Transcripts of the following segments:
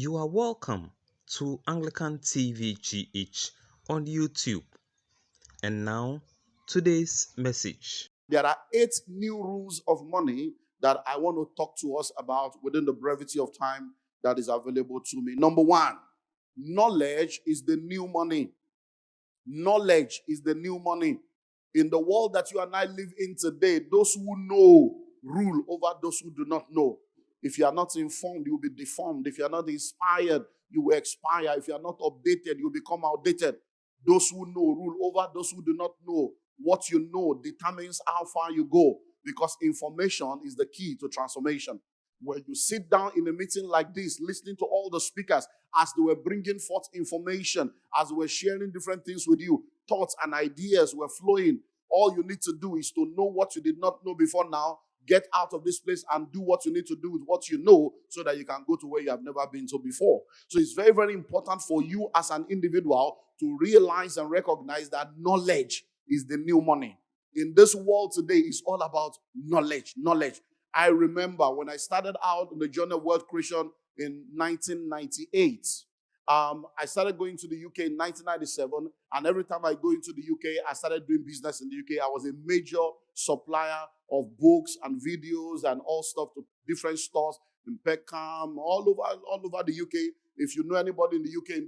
You are welcome to Anglican TV GH on YouTube. And now, today's message. There are 8 new rules of money that I want to talk to us about within the brevity of time that is available to me. Number one, knowledge is the new money. Knowledge is the new money. In the world that you and I live in today, those who know rule over those who do not know. If you are not informed, you will be deformed. If you are not inspired, you will expire. If you are not updated, you will become outdated. Those who know rule over those who do not know. What you know determines how far you go, because information is the key to transformation. When you sit down in a meeting like this, listening to all the speakers as they were bringing forth information, as they were sharing different things with you, thoughts and ideas were flowing. All you need to do is to know what you did not know before now, get out of this place and do what you need to do with what you know so that you can go to where you have never been to before. So it's very, very important for you as an individual to realize and recognize that knowledge is the new money. In this world today, it's all about knowledge. Knowledge. I remember when I started out on the journey of wealth creation in 1998. I started going to the UK in 1997, and every time I go into the UK, I started doing business in the UK. I was a major supplier of books and videos and all stuff to different stores in Peckham, all over the UK. If you know anybody in the UK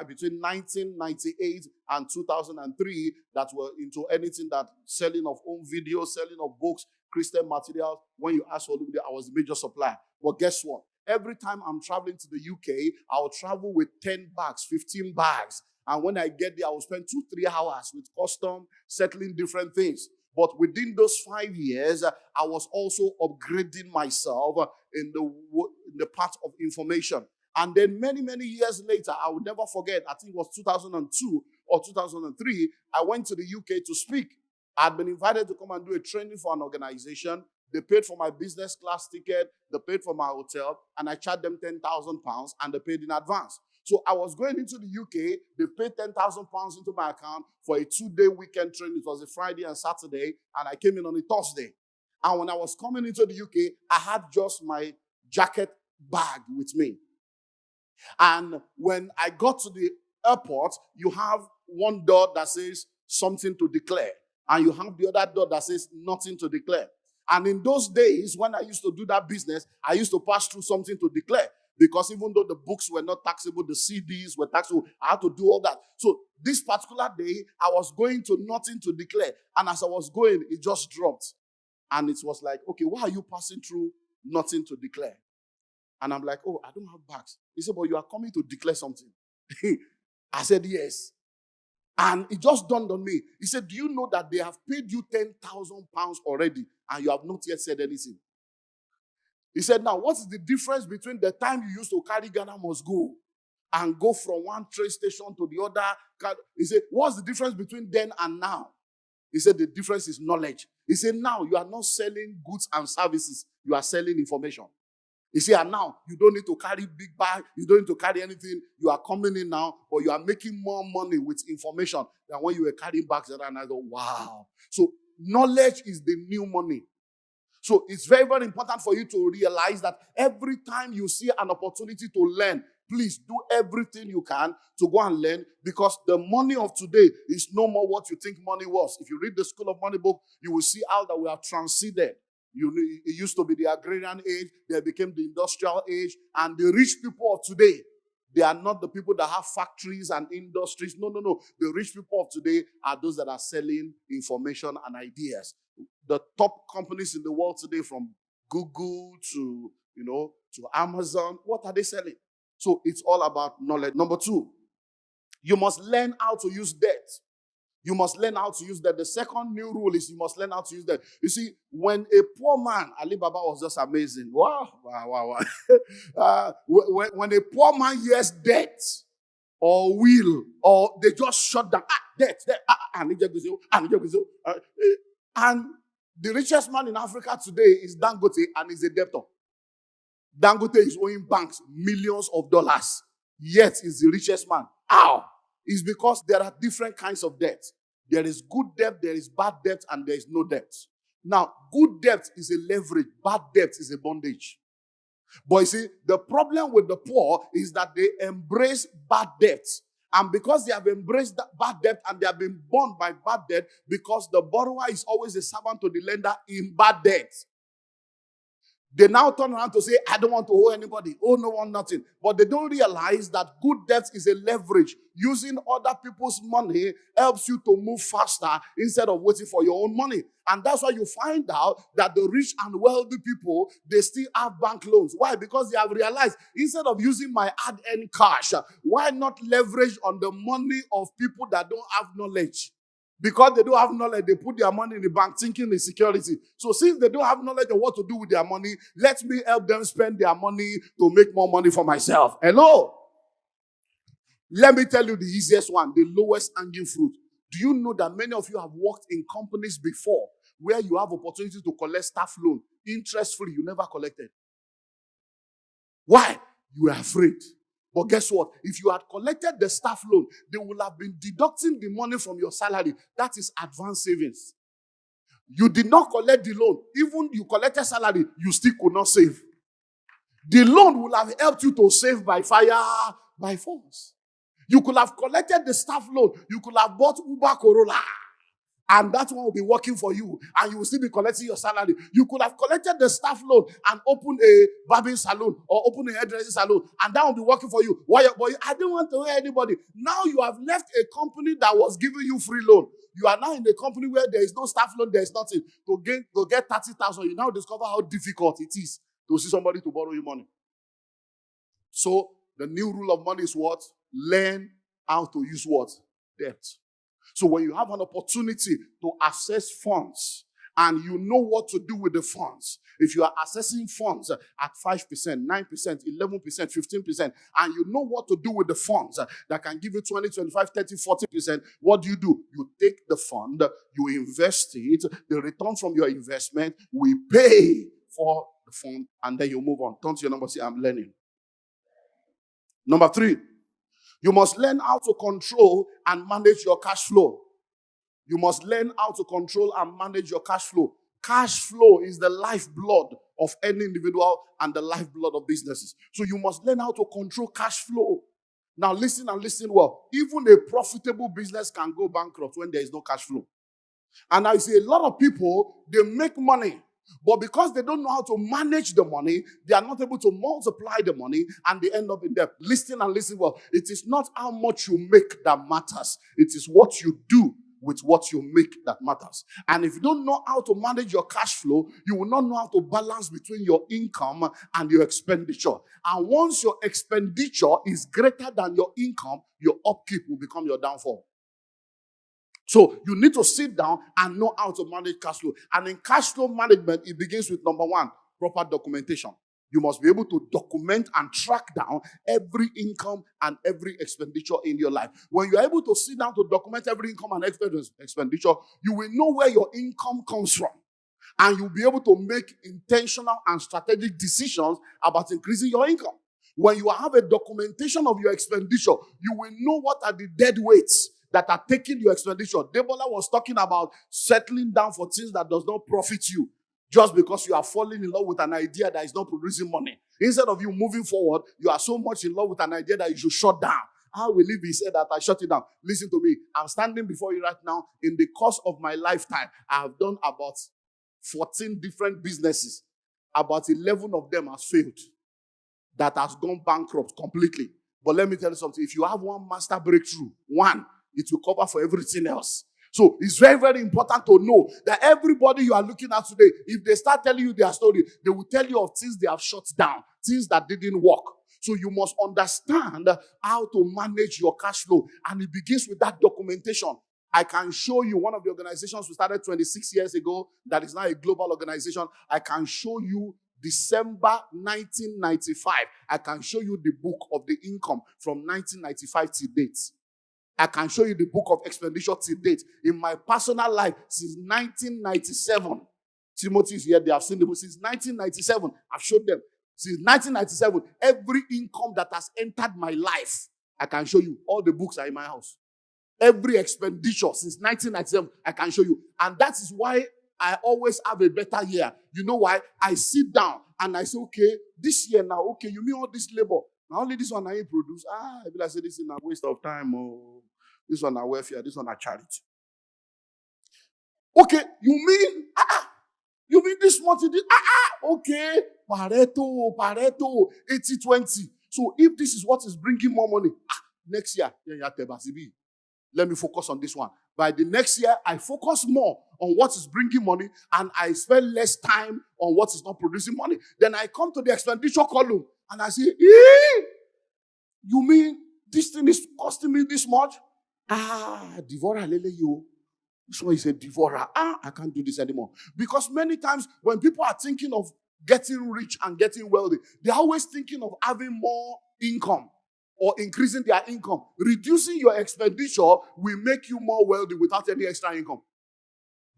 between 1998 and 2003 that were into anything that selling of home videos, selling of books, Christian materials, when you ask for them, I was a major supplier. But guess what? Every time I'm traveling to the UK, I'll travel with 10 bags, 15 bags. And when I get there, I will spend 2-3 hours with custom, settling different things. But within those 5 years, I was also upgrading myself in the part of information. And then many, many years later, I will never forget, I think it was 2002 or 2003, I went to the UK to speak. I'd been invited to come and do a training for an organization. They paid for my business class ticket, they paid for my hotel, and I charged them £10,000 and they paid in advance. So I was going into the UK, they paid £10,000 into my account for a 2-day weekend training. It was a Friday and Saturday, and I came in on a Thursday. And when I was coming into the UK, I had just my jacket bag with me. And when I got to the airport, you have one door that says something to declare, and you have the other door that says nothing to declare. And in those days, when I used to do that business, I used to pass through something to declare, because even though the books were not taxable, the CDs were taxable, I had to do all that. So this particular day, I was going to nothing to declare. And as I was going, it just dropped. And it was like, okay, why are you passing through nothing to declare? And I'm like, oh, I don't have bags. He said, but you are coming to declare something. I said, yes. And it just dawned on me. He said, do you know that they have paid you £10,000 already and you have not yet said anything? He said, now, what is the difference between the time you used to carry Ghana Must Go and go from one train station to the other? He said, what's the difference between then and now? He said, the difference is knowledge. He said, now you are not selling goods and services. You are selling information. You see, and now you don't need to carry big bag, you don't need to carry anything. You are coming in now, but you are making more money with information than when you were carrying bags. And I go, wow. So knowledge is the new money. So it's very, very important for you to realize that every time you see an opportunity to learn, please do everything you can to go and learn, because the money of today is no more what you think money was. If you read the School of Money book, you will see how that we have transcended. It used to be the agrarian age, then became the industrial age, and the rich people of today, they are not the people that have factories and industries. No. The rich people of today are those that are selling information and ideas. The top companies in the world today, from Google to Amazon, what are they selling? So it's all about knowledge. Number 2, you must learn how to use debt. You must learn how to use that. The second new rule is you must learn how to use that. You see, when a poor man, Ali Baba was just amazing. Wow. When a poor man hears debt or will, or they just shut down, debt, and the richest man in Africa today is Dangote, and he's a debtor. Dangote is owing banks millions of dollars, yet he's the richest man. How? It's because there are different kinds of debt. There is good debt, there is bad debt, and there is no debt. Now, good debt is a leverage, bad debt is a bondage. But you see, the problem with the poor is that they embrace bad debts. And because they have embraced that bad debt and they have been born by bad debt, because the borrower is always a servant to the lender in bad debt, they now turn around to say, I don't want to owe anybody, owe no one nothing. But they don't realize that good debt is a leverage. Using other people's money helps you to move faster instead of waiting for your own money. And that's why you find out that the rich and wealthy people, they still have bank loans. Why? Because they have realized, instead of using my hard-earned cash, why not leverage on the money of people that don't have knowledge? Because they don't have knowledge, they put their money in the bank thinking it's security. So since they don't have knowledge of what to do with their money, let me help them spend their money to make more money for myself. Hello? Let me tell you the easiest one, the lowest hanging fruit. Do you know that many of you have worked in companies before where you have opportunity to collect staff loan, interest-free, you never collected? Why? You were afraid. But guess what? If you had collected the staff loan, they would have been deducting the money from your salary. That is advanced savings. You did not collect the loan. Even you collected salary, you still could not save. The loan would have helped you to save by fire, by force. You could have collected the staff loan. You could have bought Uber Corolla. And that one will be working for you. And you will still be collecting your salary. You could have collected the staff loan and opened a barbing salon or opened a hairdressing salon. And that will be working for you. Why? But I don't want to hire anybody. Now you have left a company that was giving you free loan. You are now in a company where there is no staff loan. There is nothing. To get 30,000, you now discover how difficult it is to see somebody to borrow you money. So the new rule of money is what? Learn how to use what? Debt. So when you have an opportunity to access funds and you know what to do with the funds, if you are accessing funds at 5%, 9%, 11%, 15%, and you know what to do with the funds that can give you 20, 25, 30, 40%, what do? You take the fund, you invest it, the return from your investment, we pay for the fund, and then you move on. Turn to your number, say, I'm learning. Number 3. You must learn how to control and manage your cash flow. You must learn how to control and manage your cash flow. Cash flow is the lifeblood of any individual and the lifeblood of businesses. So you must learn how to control cash flow. Now listen and listen well. Even a profitable business can go bankrupt when there is no cash flow. And I see a lot of people, they make money. But because they don't know how to manage the money, they are not able to multiply the money and they end up in debt. Listen and listen well. It is not how much you make that matters. It is what you do with what you make that matters. And if you don't know how to manage your cash flow, you will not know how to balance between your income and your expenditure. And once your expenditure is greater than your income, your upkeep will become your downfall. So you need to sit down and know how to manage cash flow. And in cash flow management, it begins with number 1, proper documentation. You must be able to document and track down every income and every expenditure in your life. When you're able to sit down to document every income and expenditure, you will know where your income comes from. And you'll be able to make intentional and strategic decisions about increasing your income. When you have a documentation of your expenditure, you will know what are the dead weights that are taking your expenditure. Debola was talking about settling down for things that does not profit you just because you are falling in love with an idea that is not producing money. Instead of you moving forward, you are so much in love with an idea that you should shut down. How will it be said that I shut it down? Listen to me. I'm standing before you right now. In the course of my lifetime, I have done about 14 different businesses. About 11 of them has failed. That has gone bankrupt completely. But let me tell you something. If you have one master breakthrough, it will cover for everything else. So it's very, very important to know that everybody you are looking at today, if they start telling you their story, they will tell you of things they have shut down, things that didn't work. So you must understand how to manage your cash flow. And it begins with that documentation. I can show you one of the organizations we started 26 years ago that is now a global organization. I can show you December 1995. I can show you the book of the income from 1995 to date. I can show you the book of expenditure to date. In my personal life, since 1997, Timothy is here, they have seen the book. Since 1997, I've showed them. Since 1997, every income that has entered my life, I can show you. All the books are in my house. Every expenditure since 1997, I can show you. And that is why I always have a better year. You know why? I sit down And I say, okay, this year now, okay, you mean all this labor. Now only this one I produce. I be like, say this is a waste of time. Oh, this one a welfare, this one a charity. Okay, you mean this much? Okay, Pareto, 80-20. So if this is what is bringing more money, next year, let me focus on this one. By the next year, I focus more on what is bringing money and I spend less time on what is not producing money. Then I come to the expenditure column and I say, you mean this thing is costing me this much? Devourer, lele you. So he said, devourer, I can't do this anymore. Because many times when people are thinking of getting rich and getting wealthy, they're always thinking of having more income or increasing their income. Reducing your expenditure will make you more wealthy without any extra income.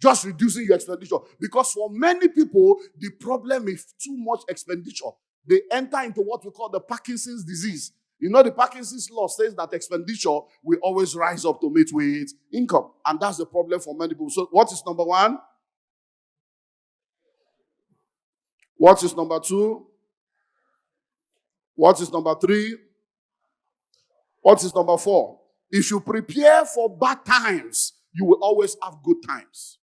Just reducing your expenditure. Because for many people, the problem is too much expenditure. They enter into what we call the Parkinson's disease. You know, the Parkinson's law says that expenditure will always rise up to meet with income. And that's the problem for many people. So what is number one? What is number two? What is number three? What is number four? If you prepare for bad times, you will always have good times.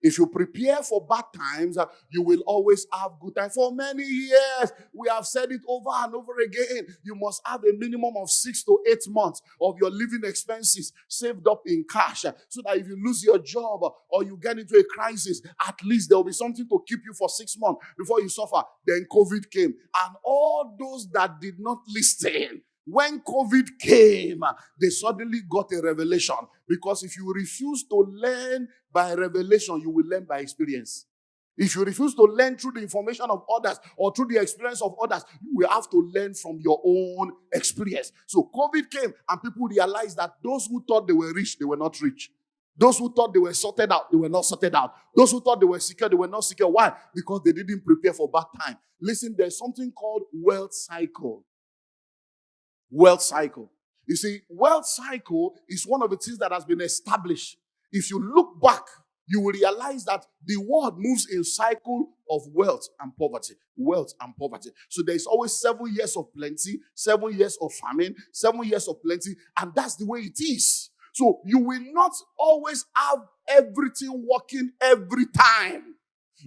If you prepare for bad times, you will always have good times. For many years, we have said it over and over again. You must have a minimum of 6 to 8 months of your living expenses saved up in cash, so that if you lose your job or you get into a crisis, at least there will be something to keep you for 6 months before you suffer. Then COVID came. And all those that did not listen, when COVID came, they suddenly got a revelation. Because if you refuse to learn by revelation, you will learn by experience. If you refuse to learn through the information of others or through the experience of others, you will have to learn from your own experience. So COVID came and people realized that those who thought they were rich, they were not rich. Those who thought they were sorted out, they were not sorted out. Those who thought they were secure, they were not secure. Why? Because they didn't prepare for bad time. Listen, there's something called wealth cycle. Wealth cycle. You see, wealth cycle is one of the things that has been established. If you look back, you will realize that the world moves in cycle of wealth and poverty. Wealth and poverty. So there's always 7 years of plenty, 7 years of famine, 7 years of plenty, and that's the way it is. So you will not always have everything working every time.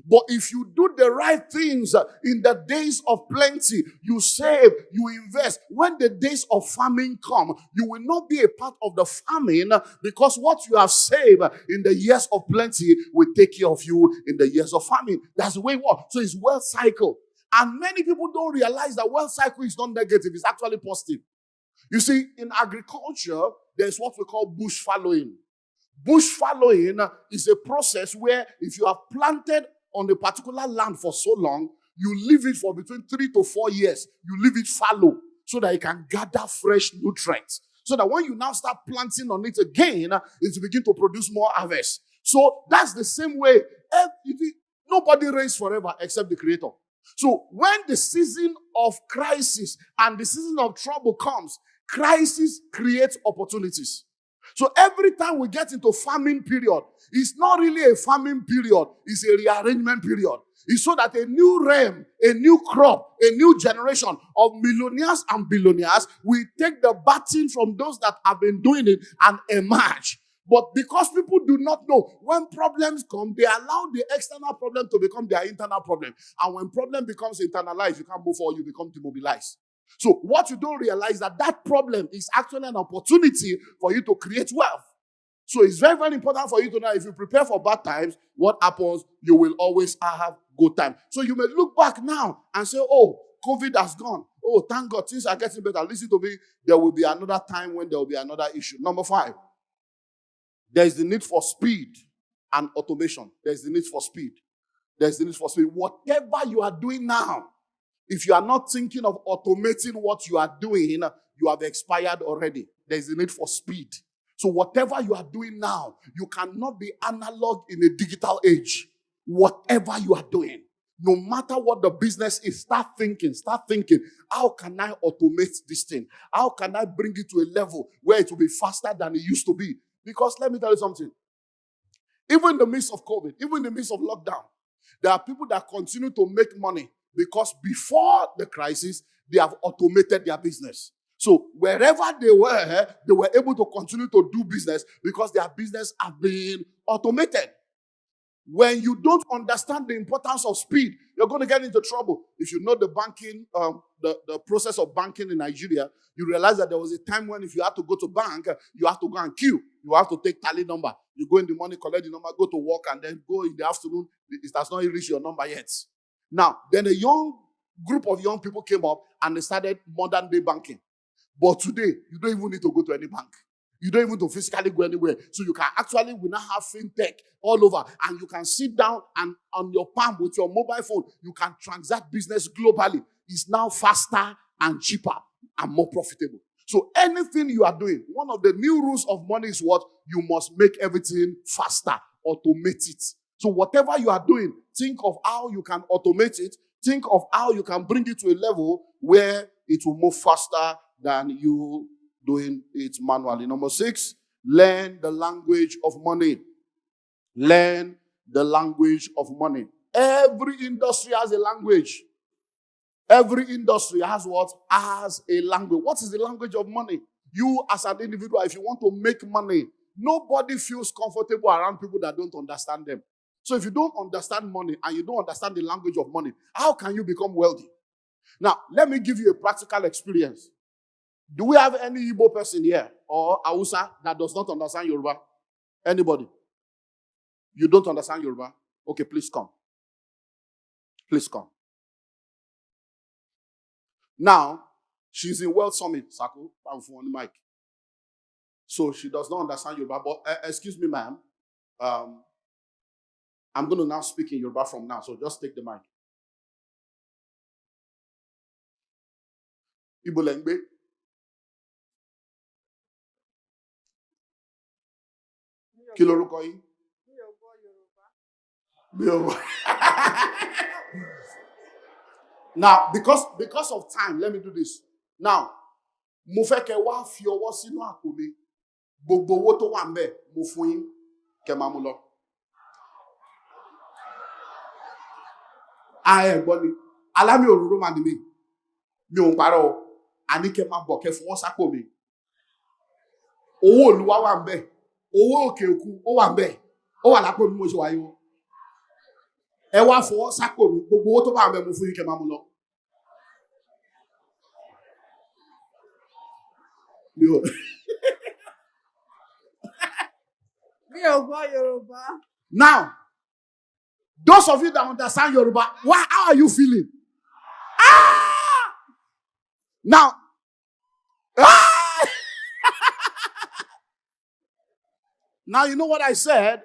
But if you do the right things in the days of plenty, you save, you invest. When the days of famine come, you will not be a part of the famine, because what you have saved in the years of plenty will take care of you in the years of famine. That's the way it works. So it's wealth cycle. And many people don't realize that wealth cycle is not negative, it's actually positive. You see, in agriculture, there's what we call bush fallowing. Bush fallowing is a process where if you have planted on a particular land for so long, you leave it for between 3 to 4 years. You leave it fallow so that it can gather fresh nutrients. So that when you now start planting on it again, it will begin to produce more harvest. So that's the same way. Nobody reigns forever except the Creator. So when the season of crisis and the season of trouble comes, crisis creates opportunities. So every time we get into famine period, it's not really a famine period, it's a rearrangement period. It's so that a new realm, a new crop, a new generation of millionaires and billionaires will take the baton from those that have been doing it and emerge. But because people do not know, when problems come, they allow the external problem to become their internal problem. And when problem becomes internalized, you can't move forward, you become demobilized. So what you don't realize that problem is actually an opportunity for you to create wealth. So it's very, very important for you to know, if you prepare for bad times, what happens? You will always have good time. So you may look back now and say, oh, COVID has gone. Oh, thank God, things are getting better. Listen to me. There will be another time when there will be another issue. Number 5, there is the need for speed and automation. There's the need for speed. There's the need for speed. Whatever you are doing now, if you are not thinking of automating what you are doing, you have expired already. There's a need for speed. So whatever you are doing now, you cannot be analog in a digital age. Whatever you are doing, no matter what the business is, start thinking, how can I automate this thing? How can I bring it to a level where it will be faster than it used to be? Because let me tell you something. Even in the midst of COVID, even in the midst of lockdown, there are people that continue to make money. Because before the crisis, they have automated their business. So wherever they were able to continue to do business because their business have been automated. When you don't understand the importance of speed, you're going to get into trouble. If you know the banking, the process of banking in Nigeria, you realize that there was a time when if you had to go to bank, you have to go and queue. You have to take tally number. You go in the morning, collect the number, go to work, and then go in the afternoon. It has not reached your number yet. Now, then a young group of young people came up and they started modern day banking. But today, you don't even need to go to any bank. You don't even need to physically go anywhere. So you can actually, we now have fintech all over. And you can sit down and on your palm with your mobile phone, you can transact business globally. It's now faster and cheaper and more profitable. So anything you are doing, one of the new rules of money is what? You must make everything faster. Automate it. So whatever you are doing, think of how you can automate it. Think of how you can bring it to a level where it will move faster than you doing it manually. Number 6, learn the language of money. Learn the language of money. Every industry has a language. Every industry has what? Has a language. What is the language of money? You as an individual, if you want to make money, nobody feels comfortable around people that don't understand them. So if you don't understand money and you don't understand the language of money, how can you become wealthy? Now, let me give you a practical experience. Do we have any Igbo person here or Hausa that does not understand Yoruba? Anybody? You don't understand Yoruba? Okay, please come. Please come. Now, she's in World Summit, Sako, on the mic. So she does not understand Yoruba. But excuse me, ma'am. I'm going to now speak in Yoruba from now. So just take the mic. Igbo Lengbe. Kí lorúkọ yín? Now, because of time, let me do this. Now, mo fẹ́ kẹ́ wá fi ọwọ́ sínú àpò mi. Gbogbo owó tó wà ńbẹ̀, mo fún yín, kẹ́ máa mú lọ. Ẹ̀gbọ́n ni, alámì òróró mà ni mí. Mi ò ń parọ́ o. Àní kẹ́ máa bọ̀ kẹ́ fún wọn sápò mi. Owó Olúwa wà ńbẹ̀. Owó òkè òkun ó wà ńbẹ̀. Ó wà lápò mi mo ṣe wáyé wọn. Ẹ wá fọwọ́ sápò mi. Gbogbo owó tó wà ńbẹ̀ mo fún yín kẹ́ máa mú lọ. Now, those of you that understand Yoruba, how are you feeling? Now, now you know what I said.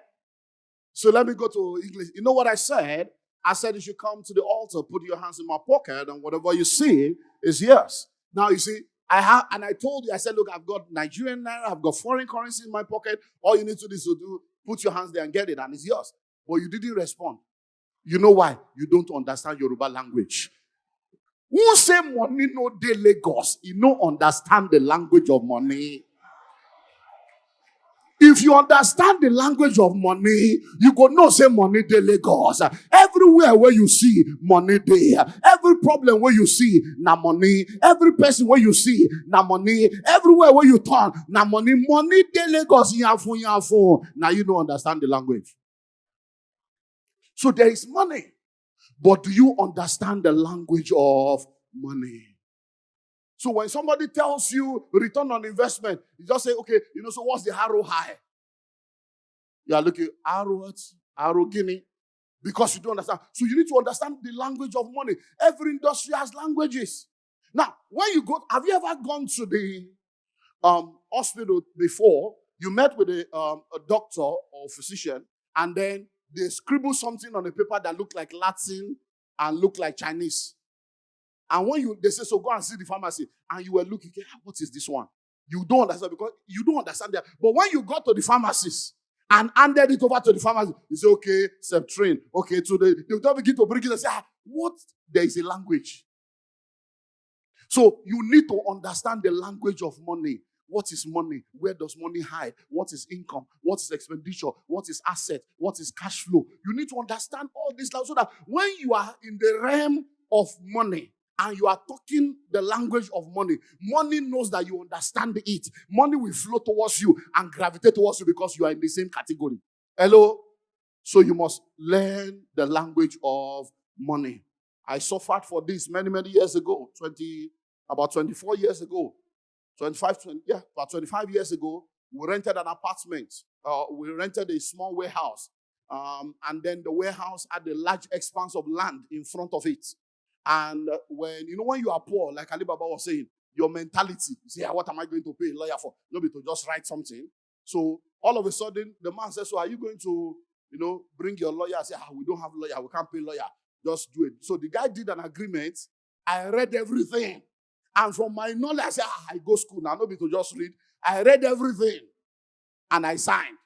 So let me go to English. You know what I said? I said you should come to the altar, put your hands in my pocket, and whatever you see is yours. Now you see, I told you, I said, look, I've got Nigerian naira, I've got foreign currency in my pocket. All you need to do is put your hands there and get it, and it's yours. But you didn't respond. You know why? You don't understand Yoruba language. Who say money no dey Lagos? You don't understand the language of money. If you understand the language of money, you go know say money dey Lagos. Everywhere where you see money there. Every problem where you see na money. Every person where you see na money. Everywhere where you turn na money. Money dey Lagos. Now you don't understand the language. So there is money. But do you understand the language of money? So when somebody tells you return on investment, you just say, okay, so what's the ROI? You are looking, ROI, Guinea, because you don't understand. So you need to understand the language of money. Every industry has languages. Now, when you go, have you ever gone to the hospital before? You met with a doctor or physician, and then they scribble something on a paper that looked like Latin and looked like Chinese. And when they say, so go and see the pharmacy, and you were looking, what is this one? You don't understand because you don't understand that. But when you got to the pharmacist and handed it over to the pharmacist, you say, okay, Septrin, okay, they'll begin to bring it and say, what? There is a language. So you need to understand the language of money. What is money? Where does money hide? What is income? What is expenditure? What is asset? What is cash flow? You need to understand all this so that when you are in the realm of money, and you are talking the language of money, money knows that you understand it. Money will flow towards you and gravitate towards you because you are in the same category. Hello? So you must learn the language of money. I suffered for this many, many years ago, about 24 years ago, about 25 years ago. We rented an apartment. We rented a small warehouse. And then the warehouse had a large expanse of land in front of it. And when you are poor, like Alibaba was saying, your mentality, you say, what am I going to pay a lawyer for? Nobody to just write something. So all of a sudden, the man says, so are you going to, bring your lawyer? I say, we don't have a lawyer. We can't pay a lawyer. Just do it. So the guy did an agreement. I read everything. And from my knowledge, I said, I go school now. Nobody to just read. I read everything. And I signed.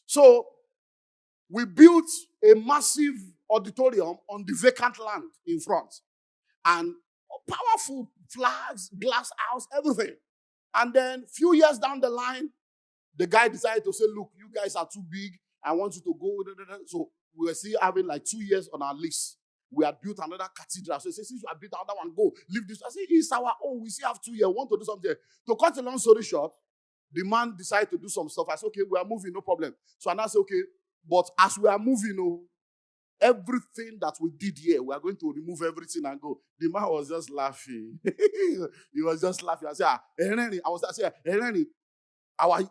So we built a massive auditorium on the vacant land in front. And powerful flags, glass house, everything. And then few years down the line, the guy decided to say, look, you guys are too big. I want you to go. So we were still having like 2 years on our lease. We had built another cathedral. So he said, since you have built another one, go. Leave this. I said, it's our own. We still have 2 years. We want to do something. To cut a long story short, the man decided to do some stuff. I said, okay, we are moving, no problem. So I now said, okay, but as we are moving, everything that we did here, we are going to remove everything and go. The man was just laughing. He was just laughing. I said,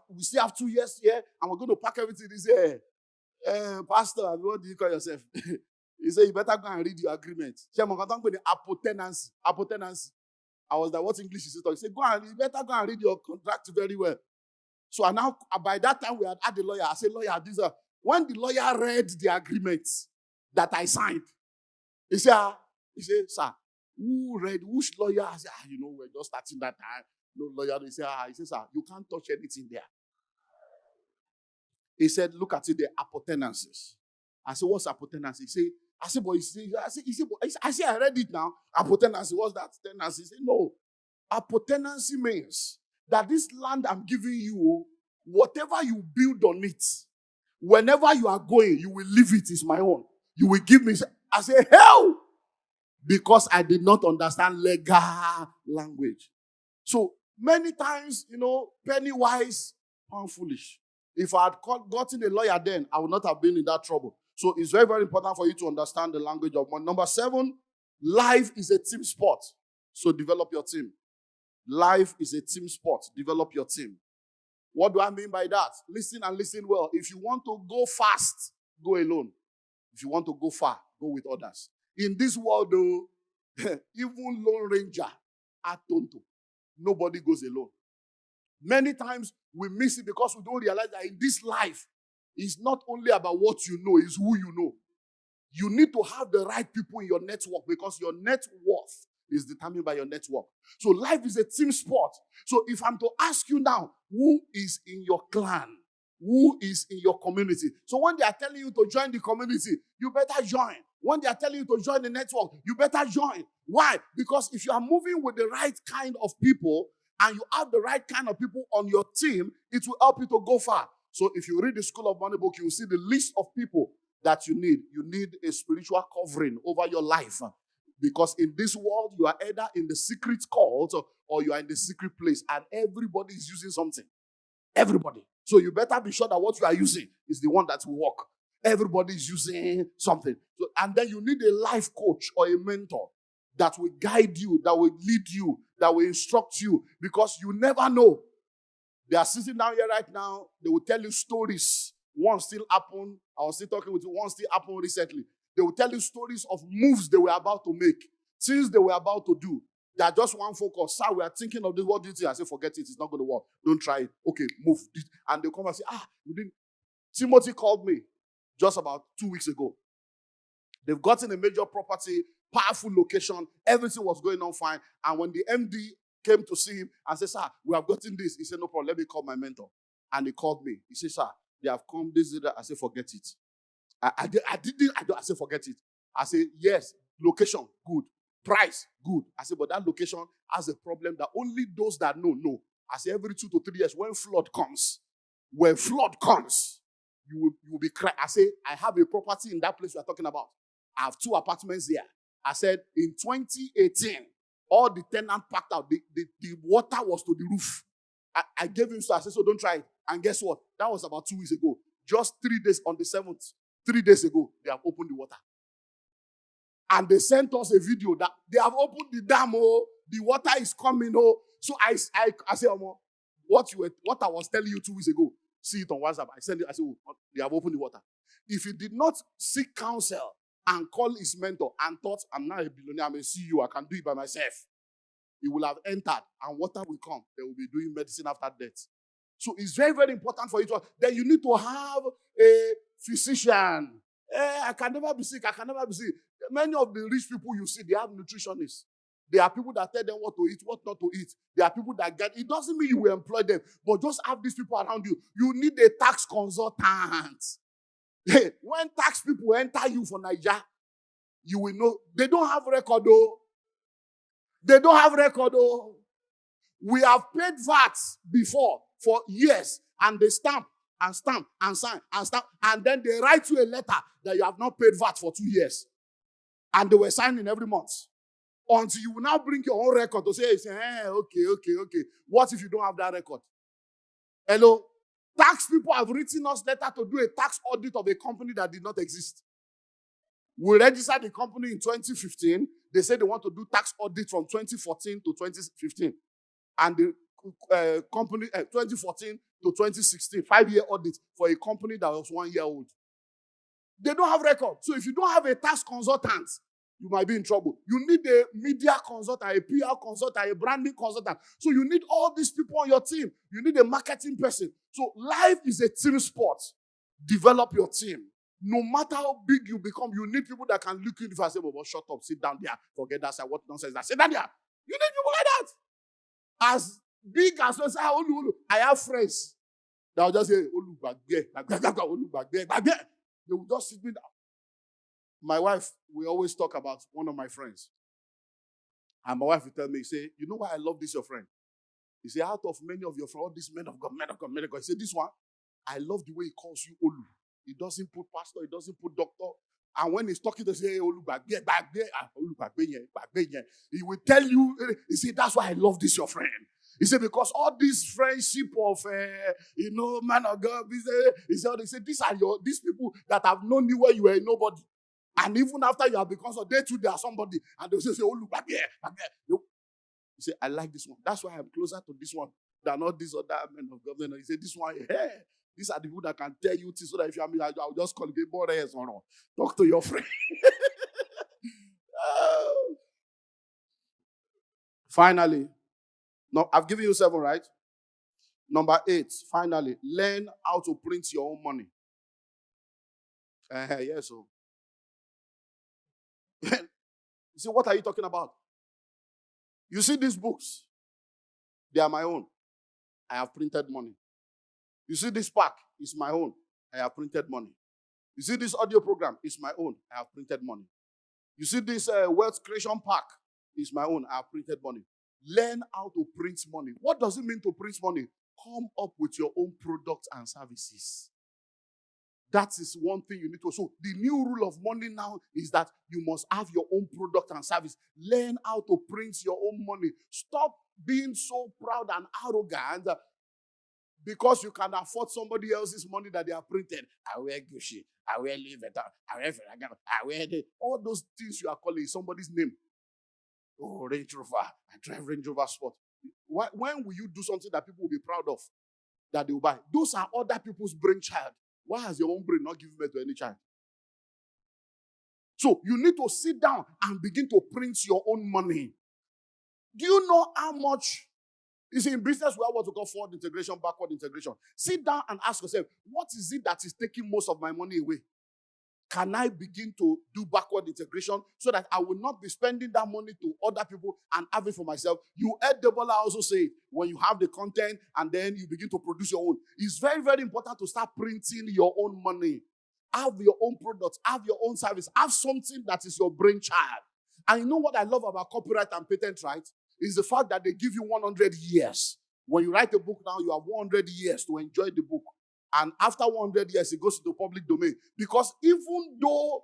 we still have 2 years here, and we're going to pack everything. He said, Pastor, what do you call yourself? He said, you better go and read your agreement. Apotenancy. I was like, what English is it? He said, you better go and read your contract very well. So by that time, we had the lawyer. I said, lawyer, when the lawyer read the agreement that I signed, he said, sir, which lawyer? I said, we're just starting that time. No lawyer. He said, sir, you can't touch anything there. He said, look at it, the apotenances. I said, what's apotenancy? I said, I read it now. Apotenancy, what's that? Tenancy? He said, no. Apotenancy means that this land I'm giving you, whatever you build on it, whenever you are going, you will leave it. It's my own. You will give me. I say, hell! Because I did not understand legal language. So many times, penny wise, pound foolish. If I had gotten a lawyer then, I would not have been in that trouble. So it's very, very important for you to understand the language of money. Number 7, life is a team sport. So develop your team. Life is a team sport. Develop your team. What do I mean by that? Listen and listen well. If you want to go fast, go alone. If you want to go far, go with others. In this world, though, even Lone Ranger are tonto. Nobody goes alone. Many times we miss it because we don't realize that in this life, it's not only about what you know, it's who you know. You need to have the right people in your network because your net worth is determined by your network. So life is a team sport. So if I'm to ask you now, who is in your clan? Who is in your community? So when they are telling you to join the community, you better join. When they are telling you to join the network, you better join. Why? Because if you are moving with the right kind of people and you have the right kind of people on your team, it will help you to go far. So if you read the School of Money book, you will see the list of people that you need. You need a spiritual covering over your life. Because in this world, you are either in the secret cult or you are in the secret place. And everybody is using something. Everybody. So you better be sure that what you are using is the one that will work. Everybody is using something. So, and then you need a life coach or a mentor that will guide you, that will lead you, that will instruct you. Because you never know. They are sitting down here right now. They will tell you stories. One still happened. I was still talking with you. One still happened recently. They will tell you stories of moves they were about to make. Things they were about to do. They are just one focus. Sir, we are thinking of this. What do you think? I say, forget it. It's not going to work. Don't try it. Okay, move. And they come and say, we didn't. Timothy called me just about 2 weeks ago. They've gotten a major property, powerful location. Everything was going on fine. And when the MD came to see him and said, sir, we have gotten this. He said, no problem. Let me call my mentor. And he called me. He said, sir, they have come this. I said, forget it. I said, forget it. I said, yes, location, good. Price, good. I said, but that location has a problem that only those that know. I said, every 2 to 3 years, when flood comes, you will be crying. I say, I have a property in that place we are talking about. I have 2 apartments there. I said in 2018, all the tenants packed out. The water was to the roof. I gave him, so I said, so don't try it. And guess what? That was about 2 weeks ago. Just 3 days on the 7th, 3 days ago, they have opened the water. And they sent us a video that they have opened the dam. Oh, the water is coming. Oh, so I said, what I was telling you 2 weeks ago, see it on WhatsApp. I sent it. I said, oh, they have opened the water. If he did not seek counsel and call his mentor and thought, I'm not a billionaire, I'm a CEO, I can do it by myself, he will have entered and water will come. They will be doing medicine after death. So it's very, very important for you to. Then you need to have a physician. I can never be sick. I can never be sick. Many of the rich people you see, they have nutritionists. There are people that tell them what to eat, what not to eat. There are people that get. It doesn't mean you will employ them, but just have these people around you. You need a tax consultant. When tax people enter you for Nigeria, you will know they don't have record though. They don't have record though. We have paid VAT before for years, and they stamp and stamp and sign and stamp, and then they write you a letter that you have not paid VAT for 2 years. And they were signing every month. Until you will now bring your own record to say, okay. What if you don't have that record? Hello? Tax people have written us letter to do a tax audit of a company that did not exist. We registered the company in 2015. They said they want to do tax audit from 2014 to 2015. And the company, 2014 to 2016, 5-year audit for a company that was 1 year old. They don't have record. So if you don't have a tax consultant, you might be in trouble. You need a media consultant, a PR consultant, a branding consultant. So you need all these people on your team. You need a marketing person. So life is a team sport. Develop your team. No matter how big you become, you need people that can look you and say, well, shut up, sit down there, forget that, what nonsense that. Sit down there. You need people like that. As big as well, say, I have friends that will just say, they will just sit me down. My wife, we always talk about one of my friends. And my wife will tell me, say, you know why I love this, your friend? He say, out of many of your friends, all these men of God. He said, this one, I love the way he calls you Olu. He doesn't put pastor, he doesn't put doctor. And when he's talking to say, Olu, he will tell you, he said, that's why I love this, your friend. He said, because all this friendship of, man of God, he said, these people that have known you when you were nobody. And even after you have become so, they too, they are somebody. And they'll say, oh, look, back here. He said, I like this one. That's why I'm closer to this one than all these other men of God. He said, this one, hey, these are the people that can tell you things so that if you have me, I'll just call you more or no. Talk to your friend. Finally, no, I've given you 7, right? Number 8, finally, learn how to print your own money. Yes, so. You see, what are you talking about? You see these books? They are my own. I have printed money. You see this pack? It's my own. I have printed money. You see this audio program? It's my own. I have printed money. You see this wealth creation pack? It's my own. I have printed money. Learn how to print money. What does it mean to print money? Come up with your own products and services. That is one thing you need to. So the new rule of money now is that you must have your own product and service. Learn how to print your own money. Stop being so proud and arrogant because you can afford somebody else's money that they are printed. I wear Gucci. I wear Louis Vuitton. I wear Ferragamo. I wear all those things you are calling somebody's name. Oh, Range Rover. I drive Range Rover Sport. When will you do something that people will be proud of that they will buy? Those are other people's brainchild. Why has your own brain not given birth to any child? So you need to sit down and begin to print your own money. Do you know how much? You see, in business, we have what we call forward integration, backward integration. Sit down and ask yourself, what is it that is taking most of my money away? Can I begin to do backward integration so that I will not be spending that money to other people and have it for myself? You heard Debola also say, when you have the content and then you begin to produce your own, it's very, very important to start printing your own money. Have your own products, have your own service, have something that is your brainchild. And you know what I love about copyright and patent rights? Is the fact that they give you 100 years. When you write a book now, you have 100 years to enjoy the book. And after 100 years, it goes to the public domain. Because even though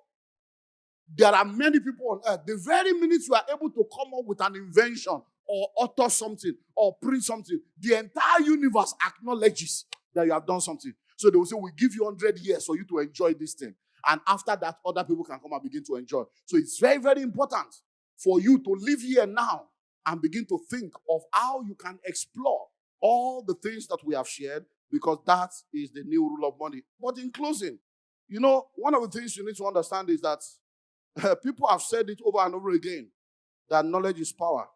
There are many people on earth. The very minute you are able to come up with an invention or utter something or print something, the entire universe acknowledges that you have done something. So they will say, we give you 100 years for you to enjoy this thing. And after that, other people can come and begin to enjoy. So it's very, very important for you to live here now and begin to think of how you can explore all the things that we have shared, because that is the new rule of money. But in closing, one of the things you need to understand is that people have said it over and over again, that knowledge is power.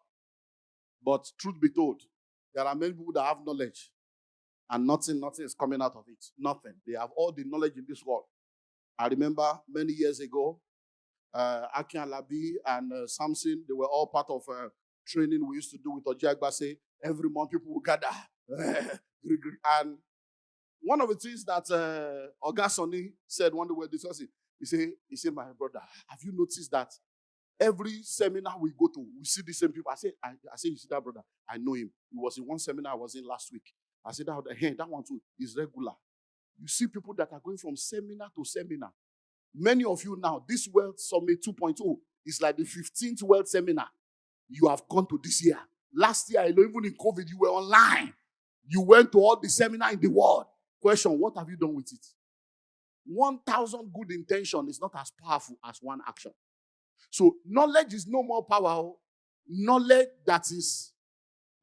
But truth be told, there are many people that have knowledge and nothing is coming out of it. Nothing. They have all the knowledge in this world. I remember many years ago, Aki Alabi and Samson, they were all part of training we used to do with Oji Agbase. Every month people would gather. And one of the things that Oga Sonny said when they were discussing, he said, my brother, have you noticed that every seminar we go to, we see the same people? I said, you see that brother? I know him. He was in one seminar I was in last week. I said, that one too is regular. You see people that are going from seminar to seminar. Many of you now, this World Summit 2.0 is like the 15th World Seminar you have gone to this year. Last year, even in COVID, you were online. You went to all the seminar in the world. Question, what have you done with it? 1,000 good intention is not as powerful as one action. So knowledge is no more powerful. Knowledge that is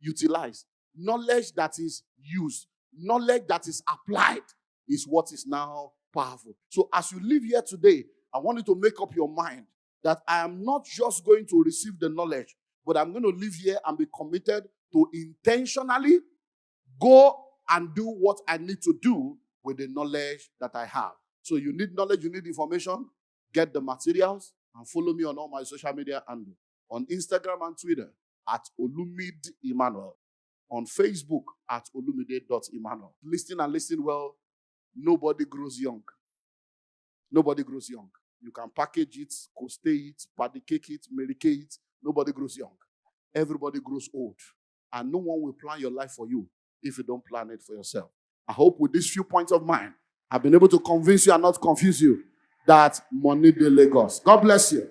utilized, knowledge that is used, knowledge that is applied is what is now powerful. So as you live here today, I want you to make up your mind that I am not just going to receive the knowledge, but I'm going to live here and be committed to intentionally go and do what I need to do with the knowledge that I have. So you need knowledge, you need information, get the materials, and follow me on all my social media handles. On Instagram and Twitter at Olumide Emmanuel. On Facebook at olumide.emmanuel. Listen and listen well. Nobody grows young. Nobody grows young. You can package it, coste it, paddy cake it, medicate it. Nobody grows young. Everybody grows old. And no one will plan your life for you if you don't plan it for yourself. I hope with these few points of mine, I've been able to convince you and not confuse you that money dey Lagos. God bless you.